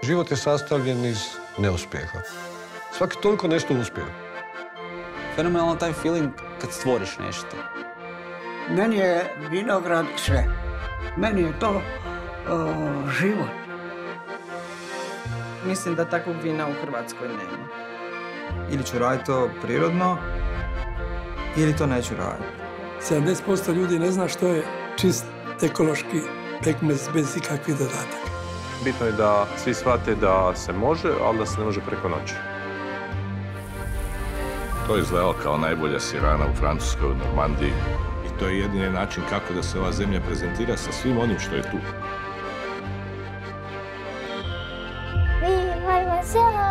Život je sastavljen iz neuspjeha. Svaki toliko nešto uspije. Fenomenalan taj feeling kad stvoriš nešto. Meni je vinograd sve. Meni je to život. Mislim da takvog vina u Hrvatskoj nema. Ili ću raditi to prirodno, ili to neću raditi. 70% ljudi ne zna što je čist ekološki pekmez bez ikakvih dodataka. Bitno je da svi shvate da se može, ali da se ne može preko noći. To je izgledalo kao najbolja sirana u Francuskoj, u Normandiji. I to je jedini način kako da se ova zemlja prezentira sa svim onim što je tu. Viva Marcelo!